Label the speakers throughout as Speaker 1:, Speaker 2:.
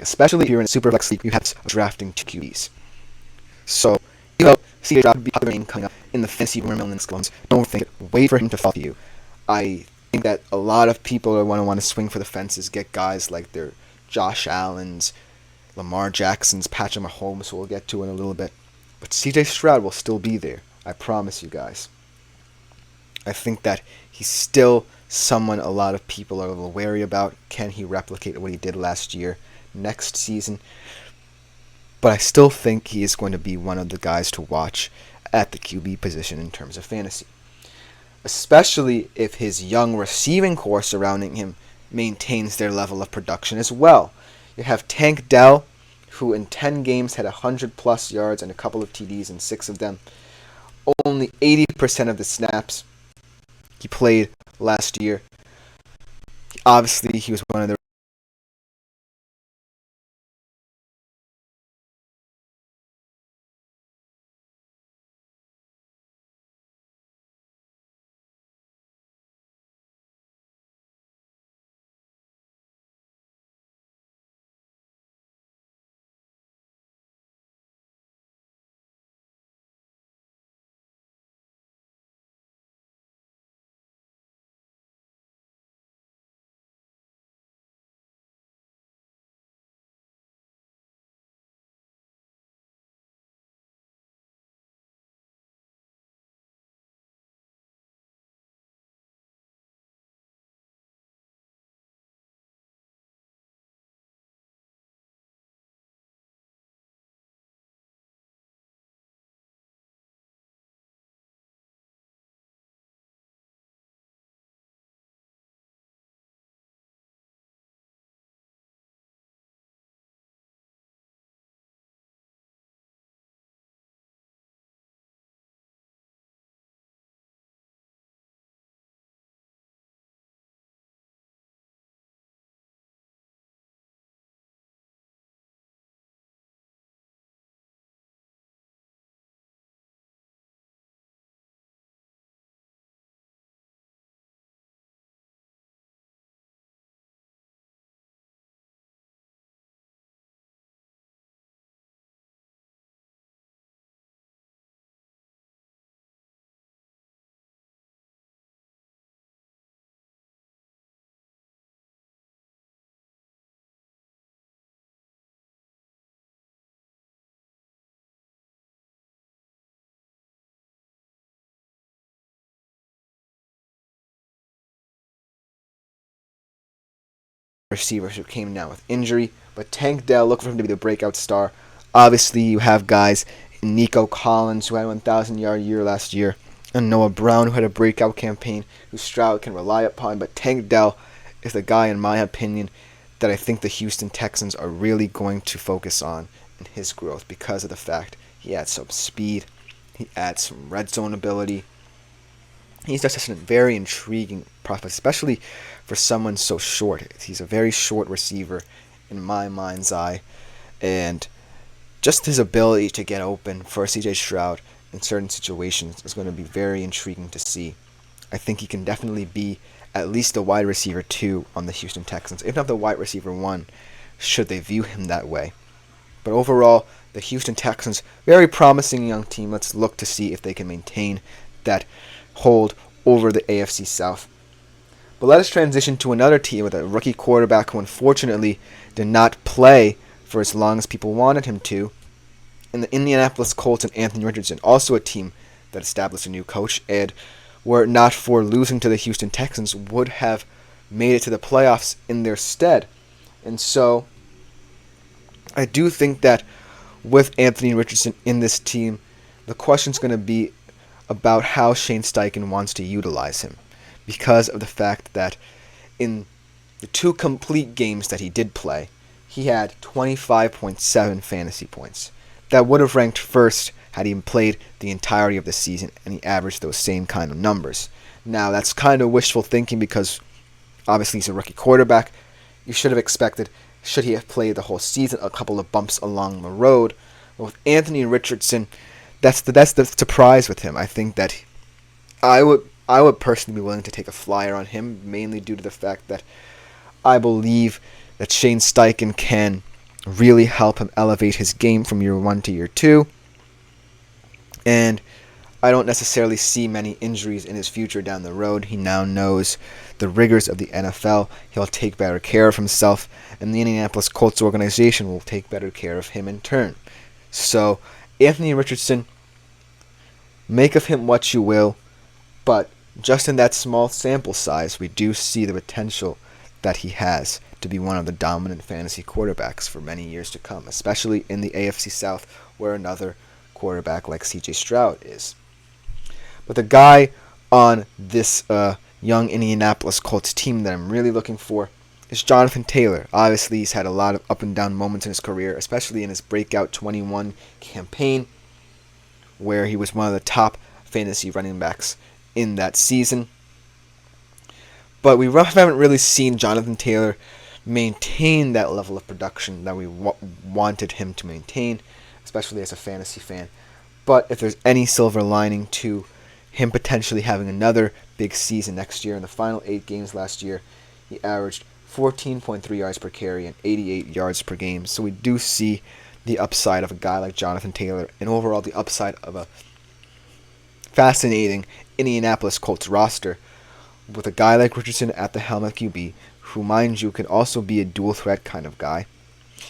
Speaker 1: especially if you're in a super flex league, you have drafting 2 QBs. So, you hope CJ Stroud would be popular name coming up in the fantasy rumor mill in the next months. Don't think it. Wait for him to follow you. I think that a lot of people are want to swing for the fences, get guys like their Josh Allens, Lamar Jacksons, Patrick Mahomes, who we'll get to in a little bit. But CJ Stroud will still be there. I promise you guys. I think that he's still someone a lot of people are a little wary about. Can he replicate what he did last year, next season? But I still think he is going to be one of the guys to watch at the QB position in terms of fantasy. Especially if his young receiving core surrounding him maintains their level of production as well. You have Tank Dell, who in 10 games had 100-plus yards and a couple of TDs in 6 of them. Only 80% of the snaps he played last year. Obviously, he was one of the receivers who came down with injury, but Tank Dell, looking for him to be the breakout star. Obviously, you have guys Nico Collins, who had a 1,000-yard year last year, and Noah Brown, who had a breakout campaign, who Stroud can rely upon. But Tank Dell is the guy, in my opinion, that I think the Houston Texans are really going to focus on in his growth because of the fact he adds some speed, he adds some red zone ability. He's just a very intriguing prospect, especially for someone so short. He's a very short receiver in my mind's eye, and just his ability to get open for CJ Stroud in certain situations is going to be very intriguing to see. I think he can definitely be at least the wide receiver 2 on the Houston Texans, if not the wide receiver 1, should they view him that way. But overall, the Houston Texans, very promising young team. Let's look to see if they can maintain that hold over the AFC South. But let us transition to another team with a rookie quarterback who unfortunately did not play for as long as people wanted him to. In the Indianapolis Colts and Anthony Richardson, also a team that established a new coach, and were it not for losing to the Houston Texans, would have made it to the playoffs in their stead. And so, I do think that with Anthony Richardson in this team, the question's going to be about how Shane Steichen wants to utilize him, because of the fact that in the 2 complete games that he did play, he had 25.7 fantasy points. That would have ranked first had he played the entirety of the season and he averaged those same kind of numbers. Now, that's kind of wishful thinking because obviously he's a rookie quarterback. You should have expected, should he have played the whole season, a couple of bumps along the road. But with Anthony Richardson, that's the surprise with him. I think that I would personally be willing to take a flyer on him, mainly due to the fact that I believe that Shane Steichen can really help him elevate his game from year 1 to year 2. And I don't necessarily see many injuries in his future down the road. He now knows the rigors of the NFL. He'll take better care of himself, and the Indianapolis Colts organization will take better care of him in turn. So, Anthony Richardson, make of him what you will, but just in that small sample size, we do see the potential that he has to be one of the dominant fantasy quarterbacks for many years to come, especially in the AFC South, where another quarterback like C.J. Stroud is. But the guy on this young Indianapolis Colts team that I'm really looking for is Jonathan Taylor. Obviously, he's had a lot of up and down moments in his career, especially in his breakout 21 campaign, where he was one of the top fantasy running backs in that season. But we haven't really seen Jonathan Taylor maintain that level of production that we wanted him to maintain, especially as a fantasy fan. But if there's any silver lining to him potentially having another big season next year, in the final 8 games last year, he averaged 14.3 yards per carry and 88 yards per game. So we do see the upside of a guy like Jonathan Taylor, and overall the upside of a fascinating Indianapolis Colts roster with a guy like Richardson at the helm at QB, who, mind you, can also be a dual threat kind of guy.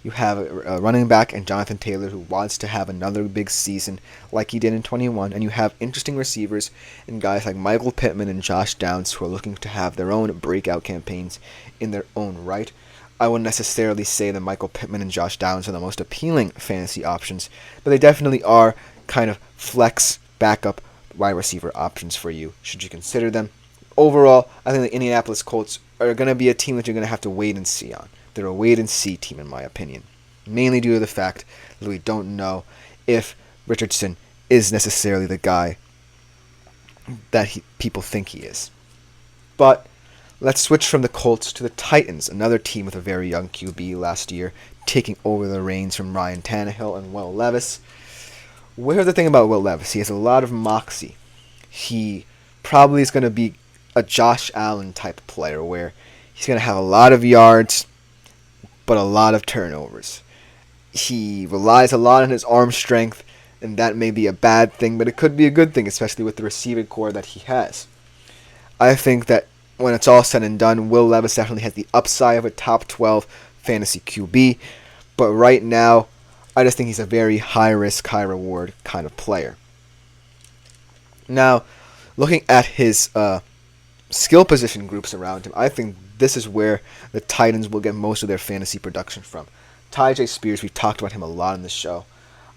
Speaker 1: You have a running back and Jonathan Taylor who wants to have another big season like he did in 21, and you have interesting receivers and guys like Michael Pittman and Josh Downs who are looking to have their own breakout campaigns in their own right. I wouldn't necessarily say that Michael Pittman and Josh Downs are the most appealing fantasy options, but they definitely are kind of flex backup wide receiver options for you, should you consider them. Overall, I think the Indianapolis Colts are going to be a team that you're going to have to wait and see on. They're a wait-and-see team, in my opinion, mainly due to the fact that we don't know if Richardson is necessarily the guy that people think he is. But let's switch from the Colts to the Titans, another team with a very young QB last year, taking over the reins from Ryan Tannehill and Will Levis. Here's the thing about Will Levis. He has a lot of moxie. He probably is going to be a Josh Allen type player where he's going to have a lot of yards, but a lot of turnovers. He relies a lot on his arm strength, and that may be a bad thing, but it could be a good thing, especially with the receiving core that he has. I think that when it's all said and done, Will Levis definitely has the upside of a top 12 fantasy QB, but right now, I just think he's a very high-risk, high-reward kind of player. Now, looking at his skill position groups around him, I think this is where the Titans will get most of their fantasy production from. Tyjae Spears, we've talked about him a lot in the show.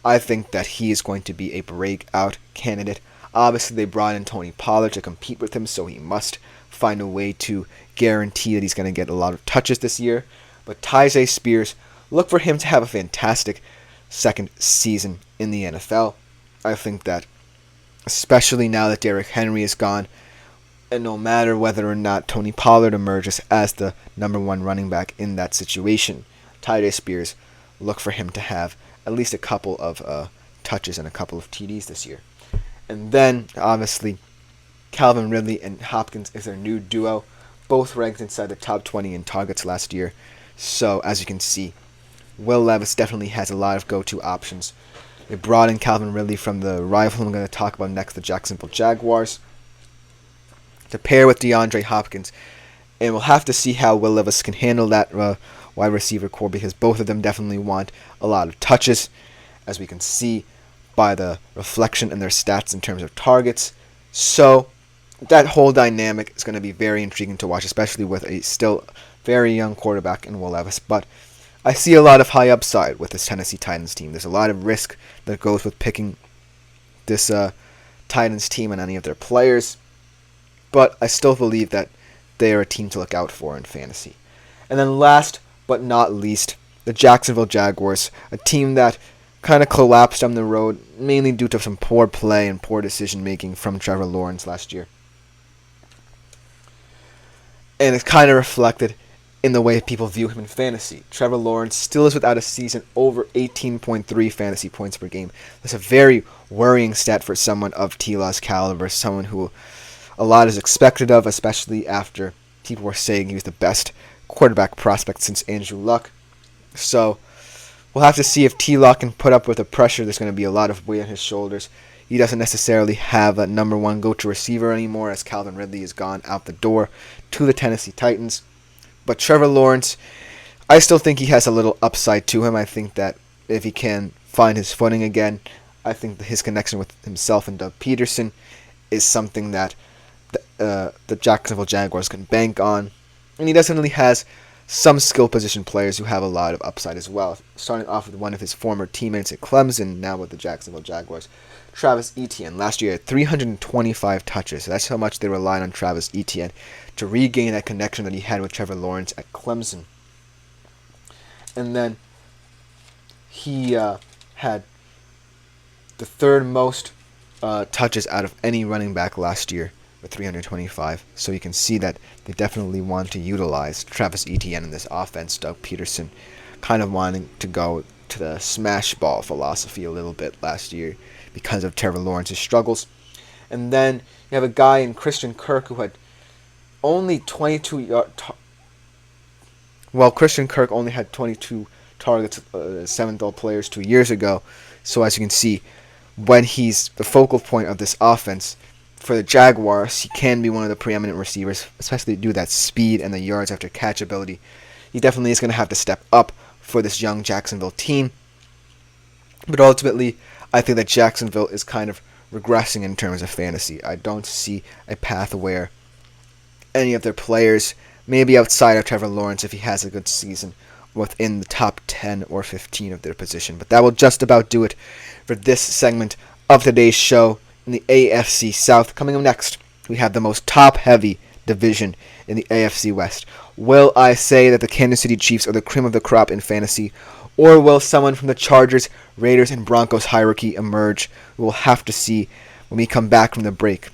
Speaker 1: I think that he is going to be a breakout candidate. Obviously, they brought in Tony Pollard to compete with him, so he must find a way to guarantee that he's going to get a lot of touches this year. But Tyjae Spears, look for him to have a fantastic second season in the NFL. I think that, especially now that Derrick Henry is gone, and no matter whether or not Tony Pollard emerges as the number 1 running back in that situation, Tyjae Spears, look for him to have at least a couple of touches and a couple of TDs this year. And then, obviously, Calvin Ridley and Hopkins is their new duo, both ranked inside the top 20 in targets last year. So, as you can see, Will Levis definitely has a lot of go-to options. They brought in Calvin Ridley from the rival I'm going to talk about next, the Jacksonville Jaguars, to pair with DeAndre Hopkins. And we'll have to see how Will Levis can handle that wide receiver core, because both of them definitely want a lot of touches, as we can see by the reflection in their stats in terms of targets. So that whole dynamic is going to be very intriguing to watch, especially with a still very young quarterback in Will Levis. But I see a lot of high upside with this Tennessee Titans team. There's a lot of risk that goes with picking this Titans team and any of their players, but I still believe that they are a team to look out for in fantasy. And then last but not least, the Jacksonville Jaguars, a team that kind of collapsed on the road, mainly due to some poor play and poor decision-making from Trevor Lawrence last year. And it's kind of reflected in the way people view him in fantasy. Trevor Lawrence still is without a season over 18.3 fantasy points per game. That's a very worrying stat for someone of T-Law's caliber, someone who a lot is expected of, especially after people were saying he was the best quarterback prospect since Andrew Luck. So We'll have to see if T-Law can put up with the pressure. There's going to be a lot of weight on his shoulders. He doesn't necessarily have a number one go-to receiver anymore, as Calvin Ridley has gone out the door to the Tennessee Titans. But Trevor Lawrence, I still think he has a little upside to him. I think that if he can find his footing again, I think that his connection with himself and Doug Peterson is something that the Jacksonville Jaguars can bank on. And he definitely has some skill position players who have a lot of upside as well. Starting off with one of his former teammates at Clemson, now with the Jacksonville Jaguars, Travis Etienne. Last year, 325 touches. So that's how much they relied on Travis Etienne to regain that connection that he had with Trevor Lawrence at Clemson. And then he had the third most touches out of any running back last year with 325. So you can see that they definitely want to utilize Travis Etienne in this offense. Doug Peterson kind of wanting to go to the smash ball philosophy a little bit last year because of Trevor Lawrence's struggles. And then you have a guy in Christian Kirk who had only 22 yards. Well, Christian Kirk only had 22 targets, 7th all players 2 years ago. So as you can see, when he's the focal point of this offense for the Jaguars, he can be one of the preeminent receivers, especially due to that speed and the yards after catch ability. He definitely is going to have to step up for this young Jacksonville team. But ultimately, I think that Jacksonville is kind of regressing in terms of fantasy. I don't see a path where any of their players, maybe outside of Trevor Lawrence if he has a good season, within the top 10 or 15 of their position. But that will just about do it for this segment of today's show. In the AFC South, coming up next, we have the most top-heavy division in the AFC West. Will I say that the Kansas City Chiefs are the cream of the crop in fantasy, or will someone from the Chargers, Raiders, and Broncos hierarchy emerge? We will have to see when we come back from the break.